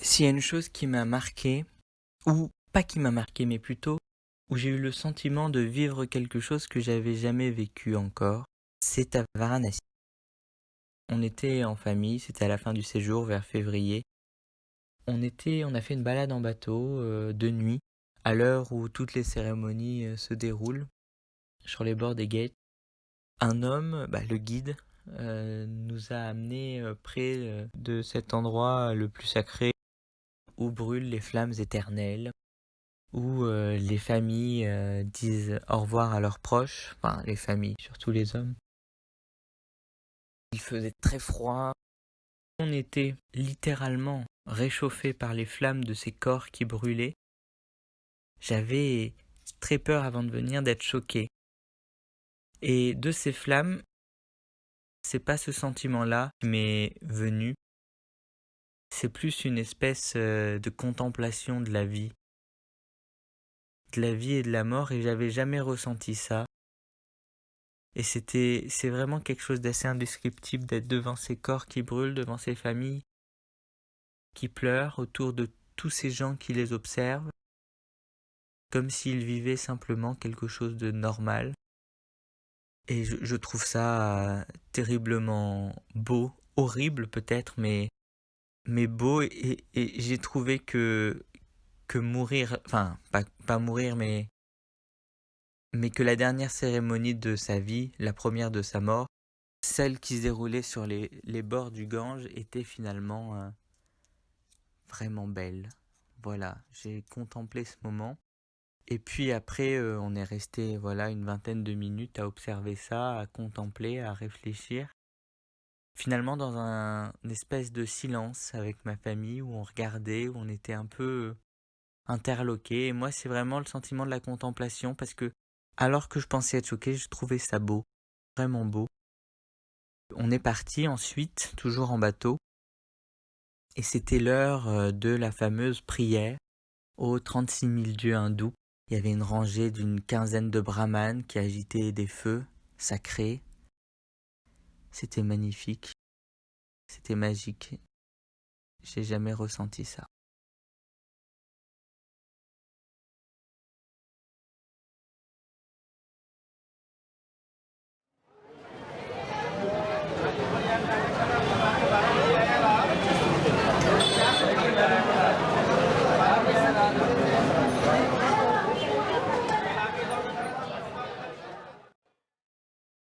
S'il y a une chose qui m'a marqué, ou pas qui m'a marqué, mais plutôt où j'ai eu le sentiment de vivre quelque chose que j'avais jamais vécu encore, c'est à Varanasi. On était en famille, c'était à la fin du séjour, vers février. On a fait une balade en bateau de nuit, à l'heure où toutes les cérémonies se déroulent, sur les bords des gates. Un homme, le guide, nous a amenés près de cet endroit le plus sacré où brûlent les flammes éternelles, où les familles disent au revoir à leurs proches, enfin les familles, surtout les hommes. Il faisait très froid. On était littéralement réchauffés par les flammes de ces corps qui brûlaient. J'avais très peur avant de venir d'être choqué. Et de ces flammes, c'est pas ce sentiment-là qui m'est venu. C'est plus une espèce de contemplation de la vie. De la vie et de la mort, et j'avais jamais ressenti ça. Et c'est vraiment quelque chose d'assez indescriptible d'être devant ces corps qui brûlent, devant ces familles qui pleurent, autour de tous ces gens qui les observent, comme s'ils vivaient simplement quelque chose de normal. Et je trouve ça terriblement beau, horrible peut-être, mais beau, et j'ai trouvé que mourir, enfin, pas mourir, mais que la dernière cérémonie de sa vie, la première de sa mort, celle qui se déroulait sur les bords du Gange, était finalement vraiment belle. Voilà, j'ai contemplé ce moment. Et puis après, on est resté une vingtaine de minutes à observer ça, à contempler, à réfléchir. Finalement, dans une espèce de silence avec ma famille, où on regardait, où on était un peu interloqués. Et moi, c'est vraiment le sentiment de la contemplation, parce que, alors que je pensais être choqué, je trouvais ça beau, vraiment beau. On est parti ensuite, toujours en bateau, et c'était l'heure de la fameuse prière aux 36 000 dieux hindous. Il y avait une rangée d'une quinzaine de brahmanes qui agitaient des feux sacrés. C'était magnifique, c'était magique. J'ai jamais ressenti ça.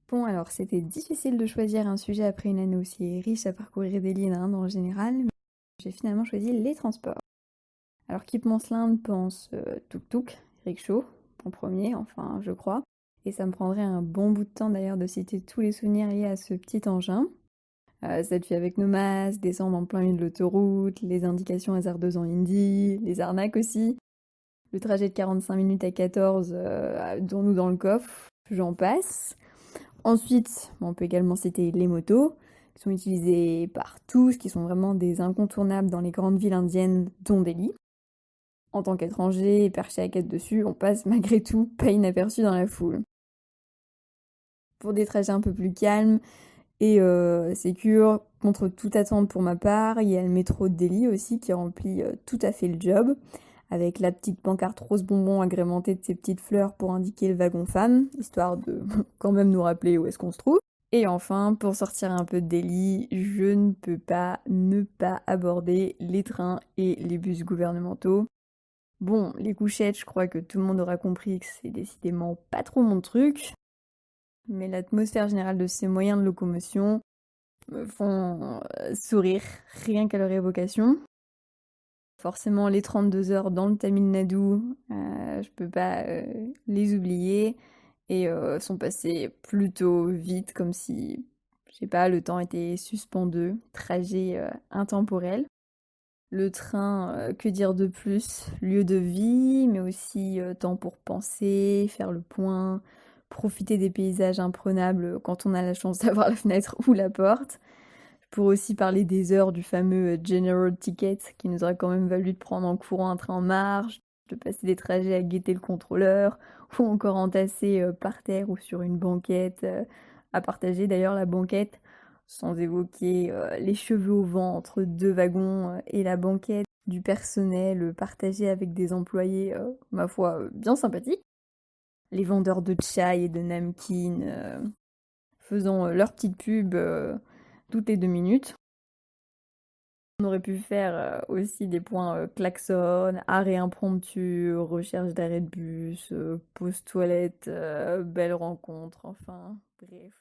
Bon, alors c'était difficile de choisir un sujet après une année aussi riche à parcourir des lignes en Inde en général, mais j'ai finalement choisi les transports. Alors qui pense l'Inde pense tuk-tuk, rickshaw, en premier, enfin je crois. Et ça me prendrait un bon bout de temps d'ailleurs de citer tous les souvenirs liés à ce petit engin. Cette fille avec nos masques, descendre en plein milieu de l'autoroute, les indications hasardeuses en hindi, les arnaques aussi, le trajet de 45 minutes à 14, dont nous dans le coffre, j'en passe. Ensuite, on peut également citer les motos, qui sont utilisées par tous, qui sont vraiment des incontournables dans les grandes villes indiennes, dont Delhi. En tant qu'étranger, perché à 4 dessus, on passe malgré tout pas inaperçu dans la foule. Pour des trajets un peu plus calmes et sécures, contre toute attente pour ma part, il y a le métro de Delhi aussi qui remplit tout à fait le job, avec la petite pancarte rose bonbon agrémentée de ces petites fleurs pour indiquer le wagon femme, histoire de quand même nous rappeler où est-ce qu'on se trouve. Et enfin, pour sortir un peu de Delhi, je ne peux pas ne pas aborder les trains et les bus gouvernementaux. Bon, les couchettes, je crois que tout le monde aura compris que c'est décidément pas trop mon truc, mais l'atmosphère générale de ces moyens de locomotion me font sourire rien qu'à leur évocation. Forcément, les 32 heures dans le Tamil Nadu, je peux pas les oublier, et sont passées plutôt vite, comme si, je sais pas, le temps était suspendu, trajet intemporel. Le train, que dire de plus? Lieu de vie, mais aussi temps pour penser, faire le point, profiter des paysages imprenables quand on a la chance d'avoir la fenêtre ou la porte. Je pourrais aussi parler des heures du fameux General Ticket qui nous aurait quand même valu de prendre en courant un train en marche, de passer des trajets à guetter le contrôleur, ou encore entasser par terre ou sur une banquette, à partager d'ailleurs la banquette, sans évoquer les cheveux au vent entre deux wagons et la banquette du personnel partagé avec des employés, ma foi, bien sympathiques. Les vendeurs de chai et de namkins faisant leur petite pub toutes les 2 minutes. On aurait pu faire aussi des points klaxon, arrêt impromptu, recherche d'arrêt de bus, pause toilette, belle rencontre, enfin, bref.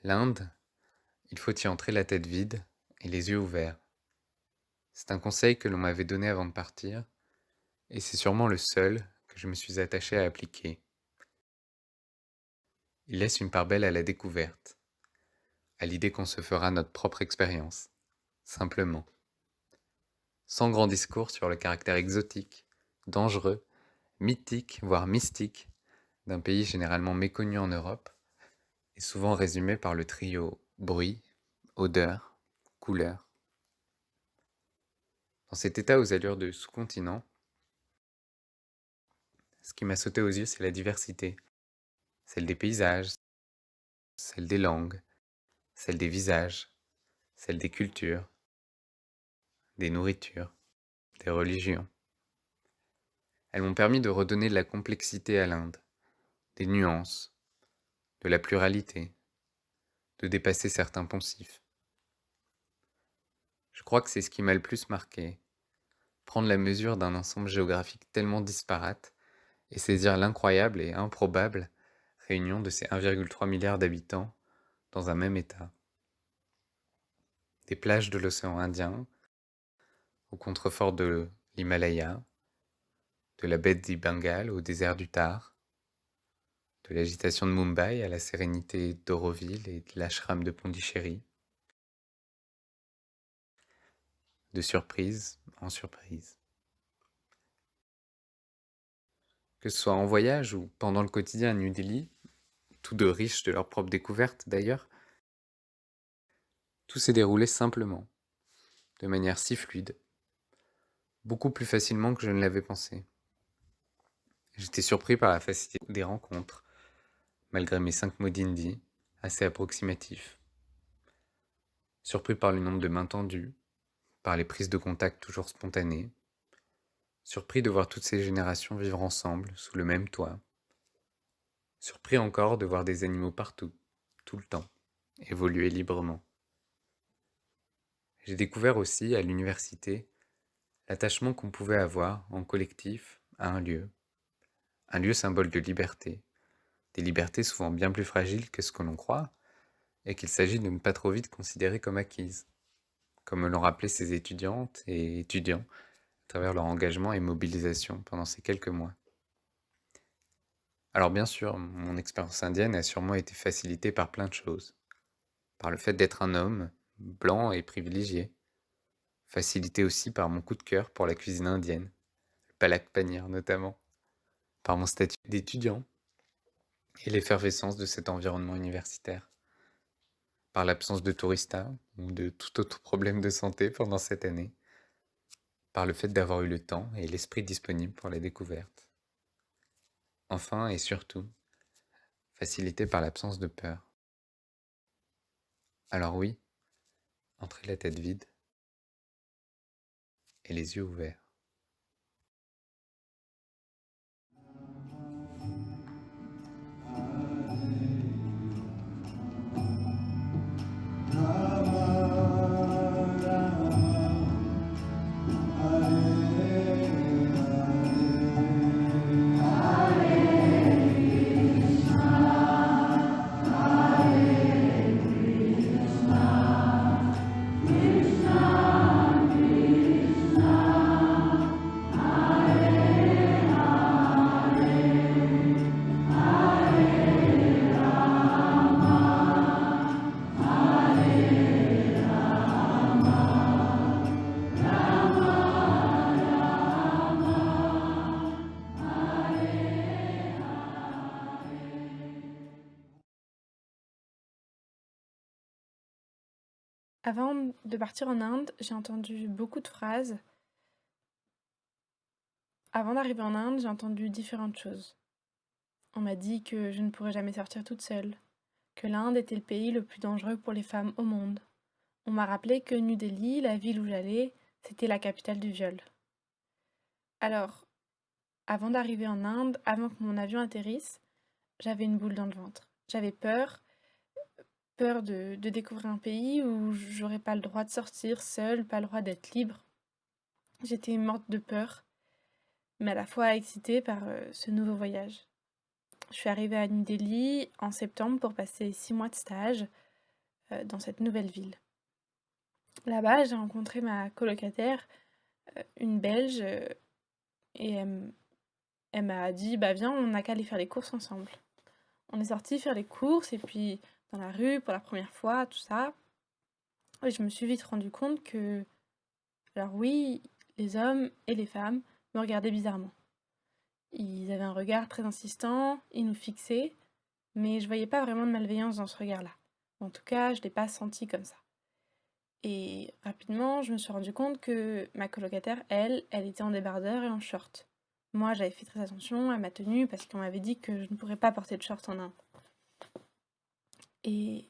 L'Inde, il faut y entrer la tête vide et les yeux ouverts. C'est un conseil que l'on m'avait donné avant de partir, et c'est sûrement le seul que je me suis attaché à appliquer. Il laisse une part belle à la découverte, à l'idée qu'on se fera notre propre expérience, simplement. Sans grand discours sur le caractère exotique, dangereux, mythique, voire mystique, d'un pays généralement méconnu en Europe, et souvent résumé par le trio bruit, odeur, couleur. Dans cet état aux allures de sous-continent, ce qui m'a sauté aux yeux, c'est la diversité. Celle des paysages, celle des langues, celle des visages, celle des cultures, des nourritures, des religions. Elles m'ont permis de redonner de la complexité à l'Inde, des nuances, de la pluralité, de dépasser certains poncifs. Je crois que c'est ce qui m'a le plus marqué, prendre la mesure d'un ensemble géographique tellement disparate et saisir l'incroyable et improbable réunion de ces 1,3 milliard d'habitants dans un même État. Des plages de l'océan Indien, au contrefort de l'Himalaya, de la baie du Bengale au désert du Thar, de l'agitation de Mumbai à la sérénité d'Auroville et de l'ashram de Pondichéry, de surprise en surprise. Que ce soit en voyage ou pendant le quotidien à New Delhi, tous deux riches de leurs propres découvertes d'ailleurs, tout s'est déroulé simplement, de manière si fluide, beaucoup plus facilement que je ne l'avais pensé. J'étais surpris par la facilité des rencontres, malgré mes 5 mots d'hindi, assez approximatifs. Surpris par le nombre de mains tendues, par les prises de contact toujours spontanées. Surpris de voir toutes ces générations vivre ensemble, sous le même toit. Surpris encore de voir des animaux partout, tout le temps, évoluer librement. J'ai découvert aussi, à l'université, l'attachement qu'on pouvait avoir, en collectif, à un lieu symbole de liberté, des libertés souvent bien plus fragiles que ce que l'on croit, et qu'il s'agit de ne pas trop vite considérer comme acquises, comme me l'ont rappelé ces étudiantes et étudiants à travers leur engagement et mobilisation pendant ces quelques mois. Alors bien sûr, mon expérience indienne a sûrement été facilitée par plein de choses. Par le fait d'être un homme, blanc et privilégié. Facilité aussi par mon coup de cœur pour la cuisine indienne, le palak paneer notamment. Par mon statut d'étudiant et l'effervescence de cet environnement universitaire. Par l'absence de touristas ou de tout autre problème de santé pendant cette année. Par le fait d'avoir eu le temps et l'esprit disponible pour la découverte. Enfin et surtout, facilité par l'absence de peur. Alors oui, entrez la tête vide, et les yeux ouverts. Avant de partir en Inde, j'ai entendu beaucoup de phrases. Avant d'arriver en Inde, j'ai entendu différentes choses. On m'a dit que je ne pourrais jamais sortir toute seule, que l'Inde était le pays le plus dangereux pour les femmes au monde. On m'a rappelé que New Delhi, la ville où j'allais, c'était la capitale du viol. Alors, avant d'arriver en Inde, avant que mon avion atterrisse, j'avais une boule dans le ventre. J'avais peur de découvrir un pays où j'aurais pas le droit de sortir seule, pas le droit d'être libre. J'étais morte de peur, mais à la fois excitée par ce nouveau voyage. Je suis arrivée à New Delhi en septembre pour passer 6 mois de stage dans cette nouvelle ville. Là-bas, j'ai rencontré ma colocataire, une Belge, et elle m'a dit bah viens, on n'a qu'à aller faire les courses ensemble. On est sortis faire les courses et puis dans la rue pour la première fois, tout ça. Et je me suis vite rendu compte que, alors oui, les hommes et les femmes me regardaient bizarrement. Ils avaient un regard très insistant, ils nous fixaient, mais je voyais pas vraiment de malveillance dans ce regard-là. En tout cas, je l'ai pas senti comme ça. Et rapidement, je me suis rendu compte que ma colocataire, elle était en débardeur et en short. Moi, j'avais fait très attention à ma tenue parce qu'on m'avait dit que je ne pourrais pas porter de short en Inde. Et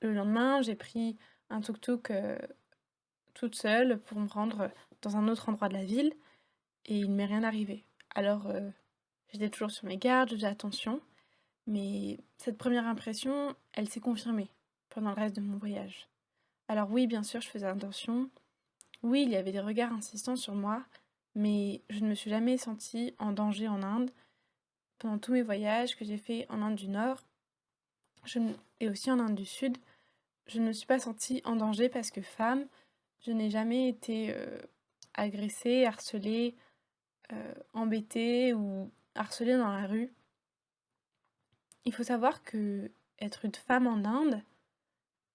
le lendemain, j'ai pris un tuk-tuk toute seule pour me rendre dans un autre endroit de la ville et il ne m'est rien arrivé. Alors, j'étais toujours sur mes gardes, je faisais attention, mais cette première impression, elle s'est confirmée pendant le reste de mon voyage. Alors oui, bien sûr, je faisais attention. Oui, il y avait des regards insistants sur moi, mais je ne me suis jamais sentie en danger en Inde. Pendant tous mes voyages que j'ai faits en Inde du Nord et aussi en Inde du Sud, je ne me suis pas sentie en danger parce que femme, je n'ai jamais été agressée, harcelée, embêtée ou harcelée dans la rue. Il faut savoir que être une femme en Inde,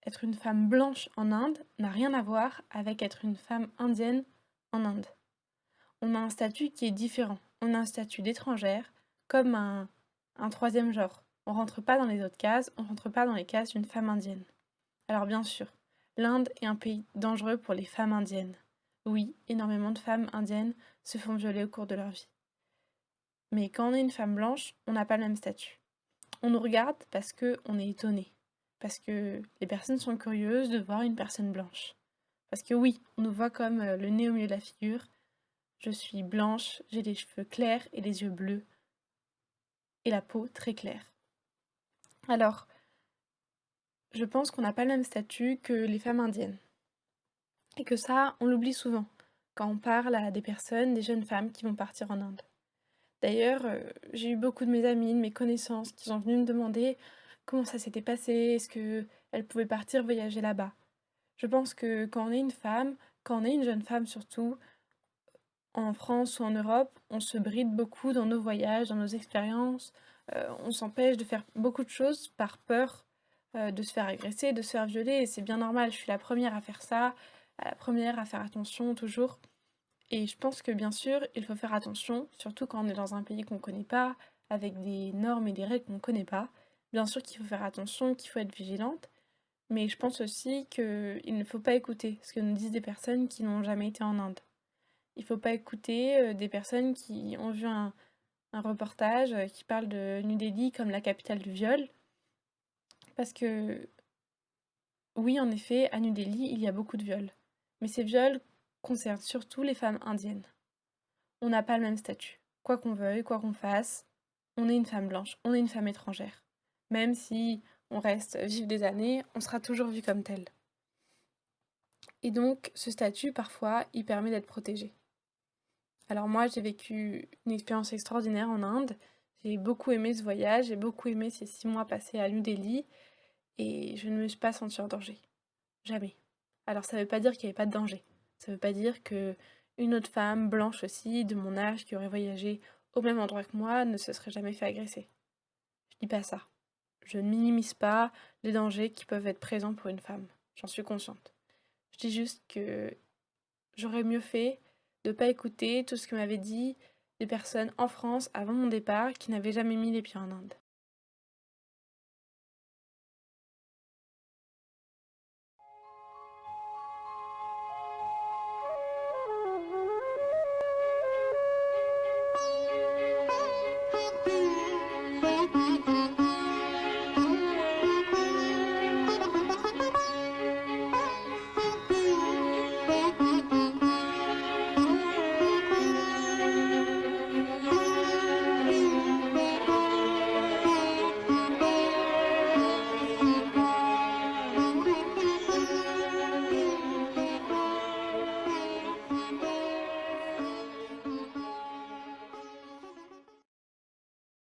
être une femme blanche en Inde n'a rien à voir avec être une femme indienne en Inde. On a un statut qui est différent. On a un statut d'étrangère, comme un troisième genre. On rentre pas dans les autres cases, on rentre pas dans les cases d'une femme indienne. Alors bien sûr, l'Inde est un pays dangereux pour les femmes indiennes. Oui, énormément de femmes indiennes se font violer au cours de leur vie. Mais quand on est une femme blanche, on n'a pas le même statut. On nous regarde parce qu'on est étonné. Parce que les personnes sont curieuses de voir une personne blanche. Parce que oui, on nous voit comme le nez au milieu de la figure. Je suis blanche, j'ai les cheveux clairs et les yeux bleus. Et la peau très claire. Alors, je pense qu'on n'a pas le même statut que les femmes indiennes. Et que ça, on l'oublie souvent quand on parle à des personnes, des jeunes femmes qui vont partir en Inde. D'ailleurs, j'ai eu beaucoup de mes amies, de mes connaissances qui sont venues me demander comment ça s'était passé, est-ce qu'elles pouvaient partir voyager là-bas. Je pense que quand on est une femme, quand on est une jeune femme surtout, en France ou en Europe, on se bride beaucoup dans nos voyages, dans nos expériences, on s'empêche de faire beaucoup de choses par peur de se faire agresser, de se faire violer, et c'est bien normal, je suis la première à faire ça, la première à faire attention toujours. Et je pense que bien sûr, il faut faire attention, surtout quand on est dans un pays qu'on ne connaît pas, avec des normes et des règles qu'on ne connaît pas. Bien sûr qu'il faut faire attention, qu'il faut être vigilante, mais je pense aussi qu'il ne faut pas écouter ce que nous disent des personnes qui n'ont jamais été en Inde. Il ne faut pas écouter des personnes qui ont vu un reportage qui parle de New Delhi comme la capitale du viol, parce que oui, en effet, à New Delhi, il y a beaucoup de viols. Mais ces viols concerne surtout les femmes indiennes. On n'a pas le même statut. Quoi qu'on veuille, quoi qu'on fasse, on est une femme blanche, on est une femme étrangère. Même si on reste vivre des années, on sera toujours vu comme telle. Et donc, ce statut, parfois, il permet d'être protégé. Alors moi, j'ai vécu une expérience extraordinaire en Inde. J'ai beaucoup aimé ce voyage, j'ai beaucoup aimé ces 6 mois passés à New Delhi, et je ne me suis pas sentie en danger. Jamais. Alors ça veut pas dire qu'il n'y avait pas de danger. Ça veut pas dire que une autre femme, blanche aussi, de mon âge, qui aurait voyagé au même endroit que moi, ne se serait jamais fait agresser. Je dis pas ça. Je ne minimise pas les dangers qui peuvent être présents pour une femme. J'en suis consciente. Je dis juste que j'aurais mieux fait de pas écouter tout ce que m'avaient dit des personnes en France avant mon départ qui n'avaient jamais mis les pieds en Inde.